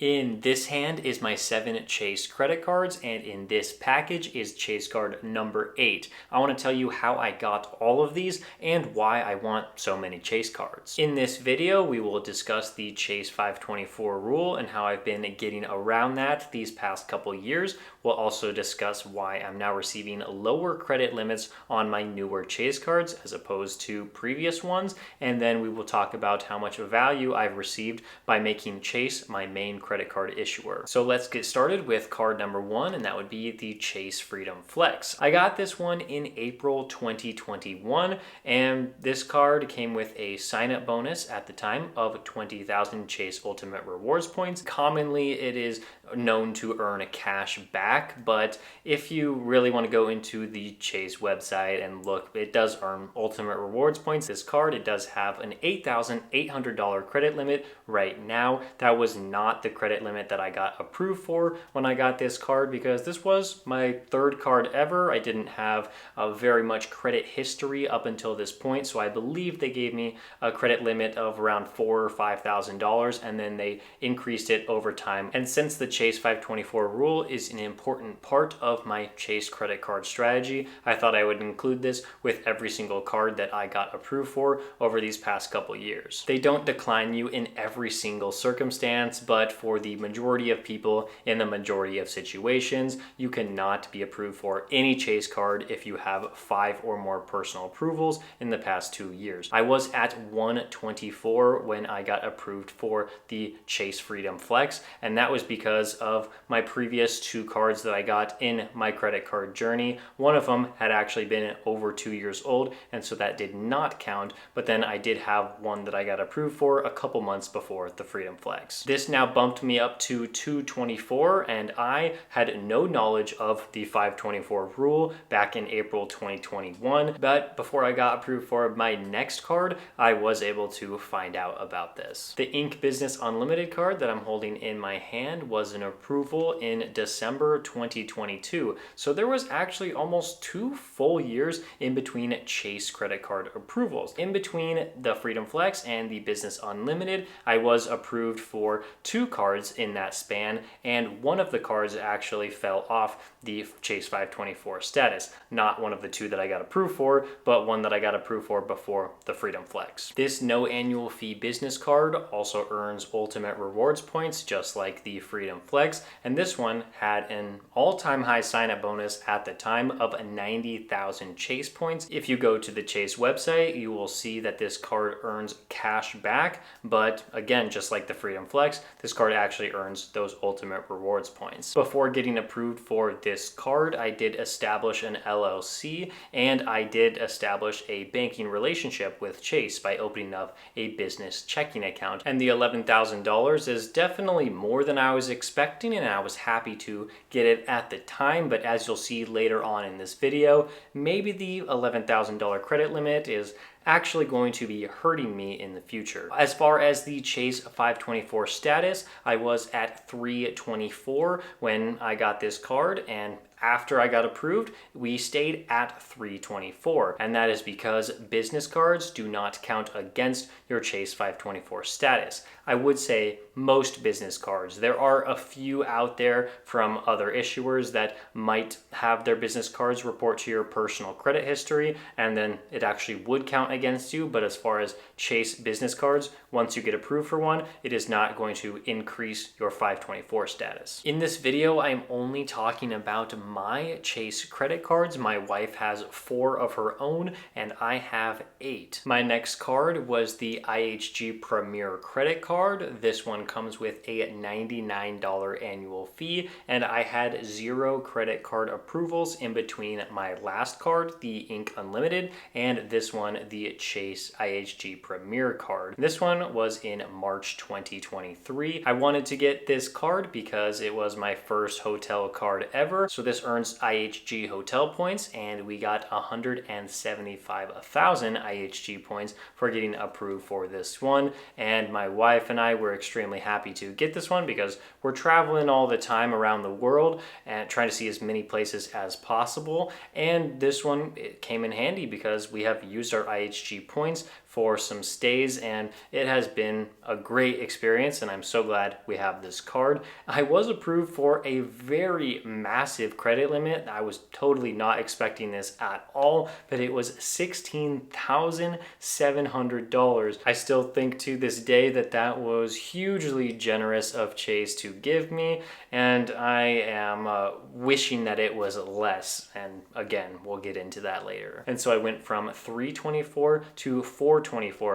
In this hand is my 7 Chase credit cards, and in this package is Chase card number 8. I want to tell you how I got all of these and why I want so many Chase cards. In this video, we will discuss the Chase 524 rule and how I've been getting around that these past couple years. We'll also discuss why I'm now receiving lower credit limits on my newer Chase cards as opposed to previous ones. And then we will talk about how much value I've received by making Chase my main credit card issuer. So let's get started with card number 1, and that would be the Chase Freedom Flex. I got this one in April 2021, and this card came with a sign-up bonus at the time of 20,000 Chase Ultimate Rewards points. Commonly, it is known to earn cash back, but if you really want to go into the Chase website and look, it does earn Ultimate Rewards points. This card, it does have an $8,800 credit limit right now. That was not the credit limit that I got approved for when I got this card, because this was my 3rd card ever. I didn't have very much credit history up until this point, so I believe they gave me a credit limit of around $4,000 or $5,000, and then they increased it over time. And since the Chase 524 rule is an important part of my Chase credit card strategy, I thought I would include this with every single card that I got approved for over these past couple years. They don't decline you in every single circumstance, but for the majority of people in the majority of situations, you cannot be approved for any Chase card if you have 5 or more personal approvals in the past 2 years. I was at 124 when I got approved for the Chase Freedom Flex, and that was because of my previous 2 cards that I got in my credit card journey. One of them had actually been over 2 years old, and so that did not count, but then I did have one that I got approved for a couple months before the Freedom Flex. This now bumped me up to 224, and I had no knowledge of the 524 rule back in April 2021, but before I got approved for my next card, I was able to find out about this. The Inc. Business Unlimited card that I'm holding in my hand was an approval in December 2022, so there was actually almost 2 full years in between Chase credit card approvals. In between the Freedom Flex and the Business Unlimited, I was approved for 2 cards in that span, and one of the cards actually fell off the Chase 524 status. Not one of the 2 that I got approved for, but one that I got approved for before the Freedom Flex. This no annual fee business card also earns Ultimate Rewards points, just like the Freedom Flex, and this one had an all-time high sign-up bonus at the time of 90,000 Chase points. If you go to the Chase website, you will see that this card earns cash back, but again, just like the Freedom Flex, this card actually earns those Ultimate Rewards points. Before getting approved for this card, I did establish an LLC, and I did establish a banking relationship with Chase by opening up a business checking account. And the $11,000 is definitely more than I was expecting, and I was happy to get it at the time, but as you'll see later on in this video, maybe the $11,000 credit limit is actually going to be hurting me in the future. As far as the Chase 524 status, I was at 324 when I got this card, and after I got approved, we stayed at 324, and that is because business cards do not count against your Chase 524 status. I would say most business cards. There are a few out there from other issuers that might have their business cards report to your personal credit history, and then it actually would count against you, but as far as Chase business cards, once you get approved for one, it is not going to increase your 524 status. In this video, I'm only talking about my Chase credit cards. My wife has 4 of her own, and I have 8. My next card was the IHG Premiere credit card. This one comes with a $99 annual fee, and I had 0 credit card approvals in between my last card, the Inc. Unlimited, and this one, the Chase IHG Premiere card. This one was in March 2023. I wanted to get this card because it was my first hotel card ever, so this earns IHG hotel points, and we got 175,000 IHG points for getting approved for this one. And my wife and I were extremely happy to get this one because we're traveling all the time around the world and trying to see as many places as possible. And this one, it came in handy because we have used our IHG points for some stays, and it has been a great experience, and I'm so glad we have this card. I was approved for a very massive credit limit. I was totally not expecting this at all, but it was $16,700. I still think to this day that that was hugely generous of Chase to give me, and I am wishing that it was less, and again, we'll get into that later. And so I went from $324 to $424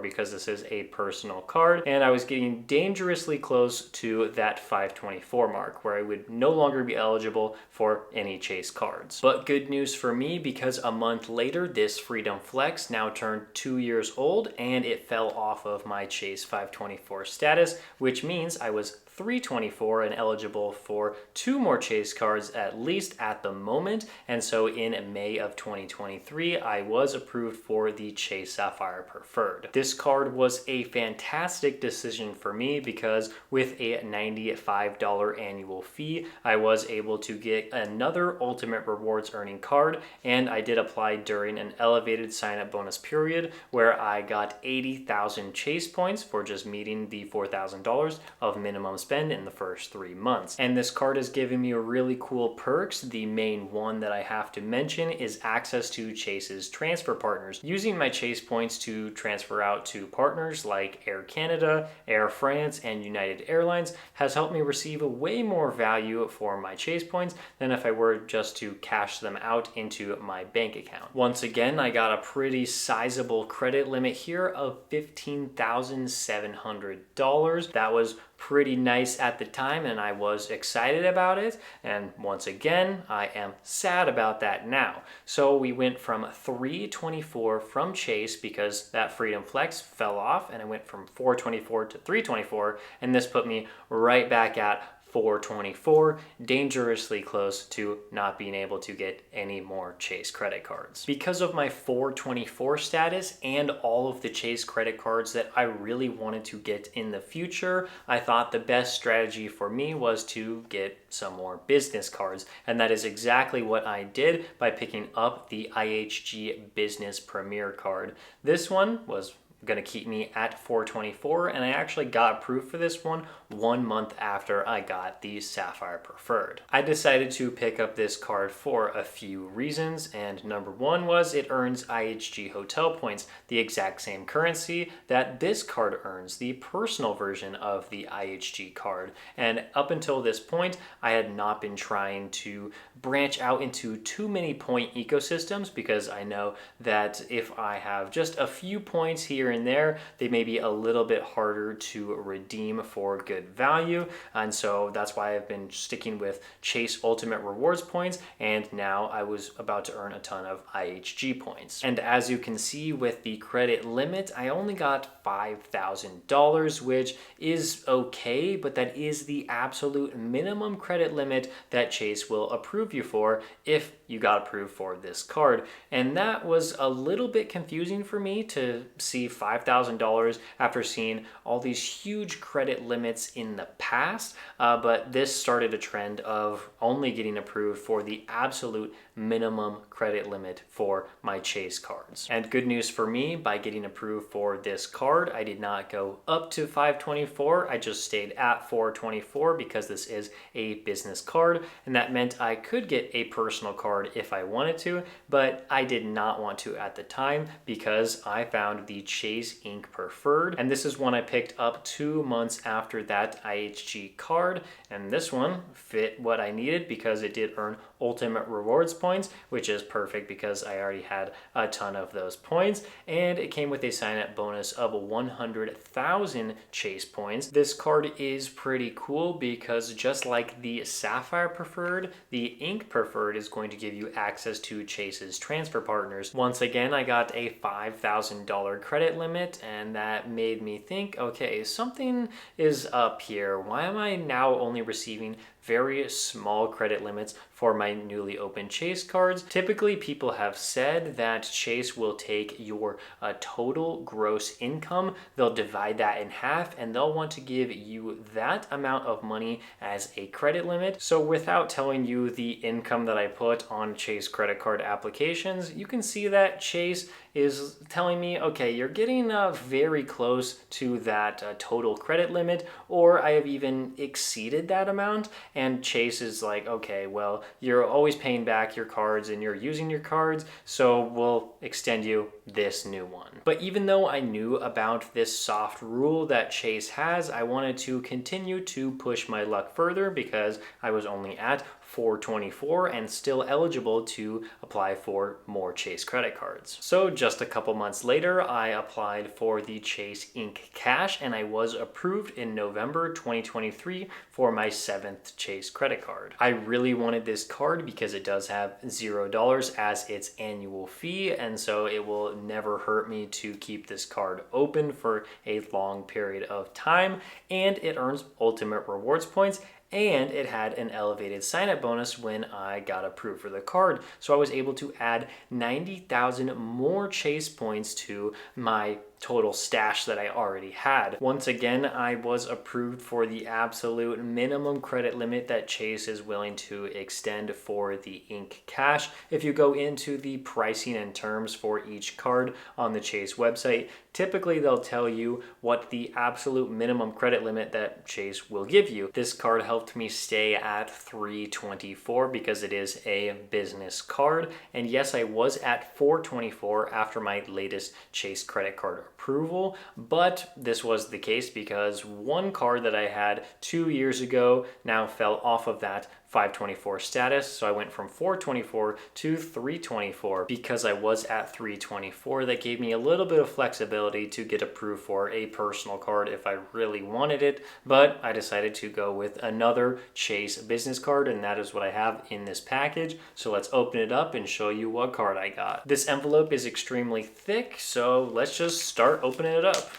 because this is a personal card, and I was getting dangerously close to that $524 mark where I would no longer be eligible for any Chase cards. But good news for me, because a month later this Freedom Flex now turned 2 years old and it fell off of my Chase 524 status, which means I was $324 and eligible for 2 more Chase cards at least at the moment. And so in May of 2023, I was approved for the Chase Sapphire Preferred. This card was a fantastic decision for me because with a $95 annual fee, I was able to get another Ultimate Rewards earning card, and I did apply during an elevated sign-up bonus period where I got 80,000 Chase points for just meeting the $4,000 of minimum spend in the first 3 months. And this card is giving me really cool perks. The main one that I have to mention is access to Chase's transfer partners. Using my Chase points to transfer out to partners like Air Canada, Air France, and United Airlines has helped me receive way more value for my Chase points than if I were just to cash them out into my bank account. Once again, I got a pretty sizable credit limit here of $15,700. That was pretty nice at the time, and I was excited about it. And once again, I am sad about that now. So we went from $324 from Chase because that Freedom Flex fell off, and I went from $424 to $324, and this put me right back at $424, dangerously close to not being able to get any more Chase credit cards. Because of my $424 status and all of the Chase credit cards that I really wanted to get in the future, I thought the best strategy for me was to get some more business cards. And that is exactly what I did by picking up the IHG Business Premiere card. This one was going to keep me at $424, and I actually got approved for this one 1 month after I got the Sapphire Preferred. I decided to pick up this card for a few reasons, and number one was it earns IHG hotel points, the exact same currency that this card earns, the personal version of the IHG card. And up until this point, I had not been trying to branch out into too many point ecosystems because I know that if I have just a few points here and there, they may be a little bit harder to redeem for good value. And so that's why I've been sticking with Chase Ultimate Rewards points, and now I was about to earn a ton of IHG points. And as you can see with the credit limit, I only got $5,000, which is okay, but that is the absolute minimum credit limit that Chase will approve you for if you got approved for this card. And that was a little bit confusing for me to see $5,000 after seeing all these huge credit limits in the past, but this started a trend of only getting approved for the absolute minimum credit limit for my Chase cards. And good news for me, by getting approved for this card, I did not go up to $524, I just stayed at $424 because this is a business card, and that meant I could get a personal card if I wanted to, but I did not want to at the time because I found the Chase Ink Preferred, and this is one I picked up 2 months after that IHG card, and this one fit what I needed because it did earn Ultimate Rewards points, which is perfect because I already had a ton of those points, and it came with a sign-up bonus of 100,000 Chase points. This card is pretty cool because just like the Sapphire Preferred, the Ink Preferred is going to give you access to Chase's transfer partners. Once again, I got a $5,000 credit limit, and that made me think, okay, something is up here. Why am I now only receiving very small credit limits for my newly opened Chase cards? Typically, people have said that Chase will take your total gross income, they'll divide that in half, and they'll want to give you that amount of money as a credit limit. So without telling you the income that I put on Chase credit card applications, you can see that Chase is telling me, okay, you're getting very close to that total credit limit, or I have even exceeded that amount. And Chase is like, okay, well, you're always paying back your cards and you're using your cards, so we'll extend you this new one. But even though I knew about this soft rule that Chase has, I wanted to continue to push my luck further because I was only at 424 and still eligible to apply for more Chase credit cards. So just a couple months later, I applied for the Chase Inc. Cash and I was approved in November 2023 for my 7th Chase credit card. I really wanted this card because it does have $0 as its annual fee, and so it will never hurt me to keep this card open for a long period of time, and it earns ultimate rewards points, and it had an elevated sign-up bonus when I got approved for the card. So I was able to add 90,000 more Chase points to my total stash that I already had. Once again, I was approved for the absolute minimum credit limit that Chase is willing to extend for the Inc. Cash. If you go into the pricing and terms for each card on the Chase website, typically they'll tell you what the absolute minimum credit limit that Chase will give you. This card helped me stay at 324 because it is a business card. And yes, I was at 424 after my latest Chase credit card approval, but this was the case because one card that I had 2 years ago now fell off of that 524 status. So I went from 424 to 324 because I was at 324. That gave me a little bit of flexibility to get approved for a personal card if I really wanted it, but I decided to go with another Chase business card, and that is what I have in this package. So let's open it up and show you what card I got. This envelope is extremely thick, so let's just start opening it up.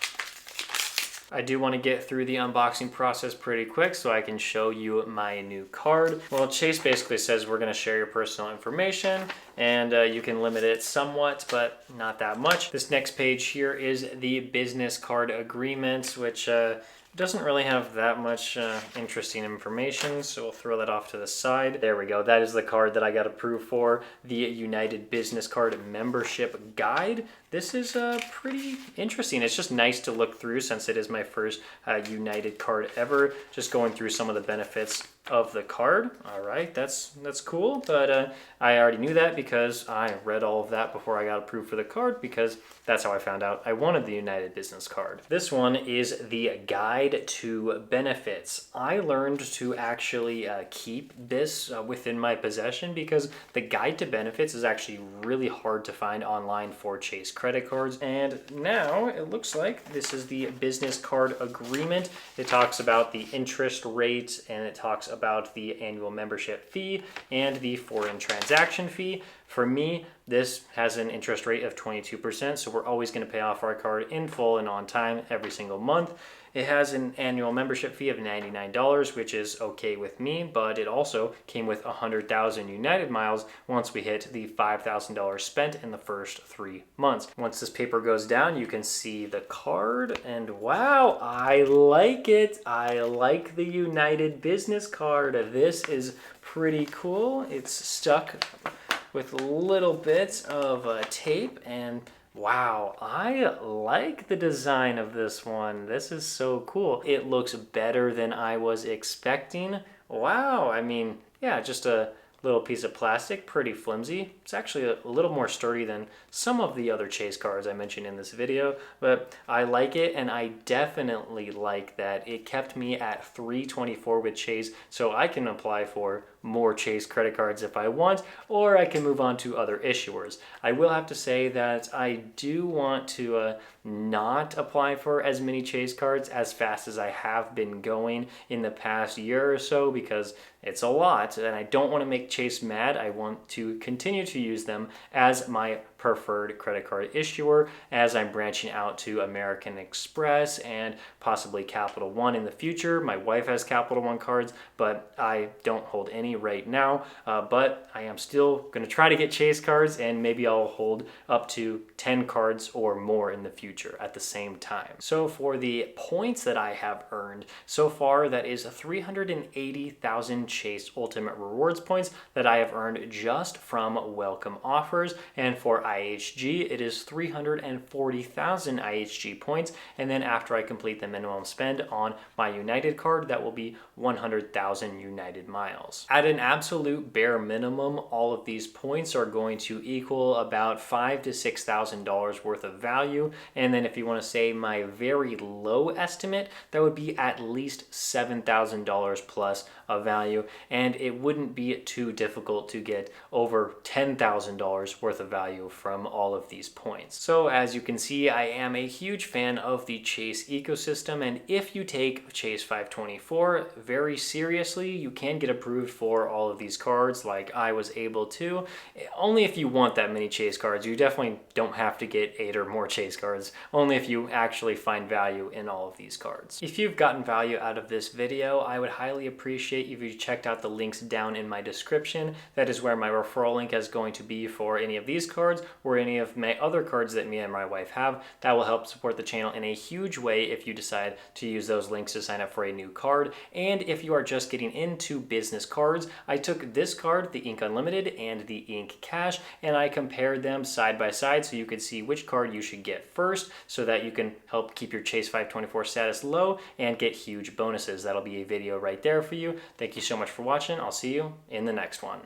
I do want to get through the unboxing process pretty quick so I can show you my new card. Well, Chase basically says we're going to share your personal information, and you can limit it somewhat, but not that much. This next page here is the business card agreement, which doesn't really have that much interesting information, so we'll throw that off to the side. There we go. That is the card that I got approved for, the United Business Card Membership Guide. This is pretty interesting. It's just nice to look through since it is my first United card ever. Just going through some of the benefits of the card. All right, that's cool, but I already knew that because I read all of that before I got approved for the card, because that's how I found out I wanted the United Business Card. This one is the Guide to Benefits. I learned to actually keep this within my possession because the Guide to Benefits is actually really hard to find online for Chase credit cards, and now it looks like this is the business card agreement. It talks about the interest rate, and it talks about the annual membership fee and the foreign transaction fee. For me, this has an interest rate of 22%, so we're always going to pay off our card in full and on time every single month. It has an annual membership fee of $99, which is okay with me, but it also came with 100,000 United miles once we hit the $5,000 spent in the first 3 months. Once this paper goes down, you can see the card, and wow, I like it. I like the United Business Card. This is pretty cool. It's stuck with little bits of tape, and wow, I like the design of this one. This is so cool. It looks better than I was expecting. Wow, I mean, yeah, just a little piece of plastic, pretty flimsy. It's actually a little more sturdy than some of the other Chase cards I mentioned in this video, but I like it, and I definitely like that it kept me at 324 with Chase, so I can apply for more Chase credit cards if I want, or I can move on to other issuers. I will have to say that I do want to not apply for as many Chase cards as fast as I have been going in the past year or so, because it's a lot, and I don't want to make Chase mad. I want to continue to use them as my preferred credit card issuer as I'm branching out to American Express and possibly Capital One in the future. My wife has Capital One cards, but I don't hold any right now, but I am still going to try to get Chase cards, and maybe I'll hold up to 10 cards or more in the future at the same time. So for the points that I have earned so far, that is 380,000 Chase Ultimate Rewards points that I have earned just from welcome offers. And for IHG, it is 340,000 IHG points. And then after I complete the minimum spend on my United card, that will be 100,000 United miles. At an absolute bare minimum, all of these points are going to equal about $5,000 to $6,000 worth of value. And then if you want to say my very low estimate, that would be at least $7,000 plus of value. And it wouldn't be too difficult to get over $10,000 worth of value from all of these points. So as you can see, I am a huge fan of the Chase ecosystem. And if you take Chase 524 very seriously, you can get approved for all of these cards like I was able to. Only if you want that many Chase cards. You definitely don't have to get 8 or more Chase cards, only if you actually find value in all of these cards. If you've gotten value out of this video, I would highly appreciate if you checked out the links down in my description. That is where my referral link is going to be for any of these cards or any of my other cards that me and my wife have. That will help support the channel in a huge way if you decide to use those links to sign up for a new card. And if you are just getting into business cards, I took this card, the Ink Unlimited and the Ink Cash, and I compared them side by side so you could see which card you should get first so that you can help keep your Chase 524 status low and get huge bonuses. That'll be a video right there for you. Thank you so much for watching. I'll see you in the next one.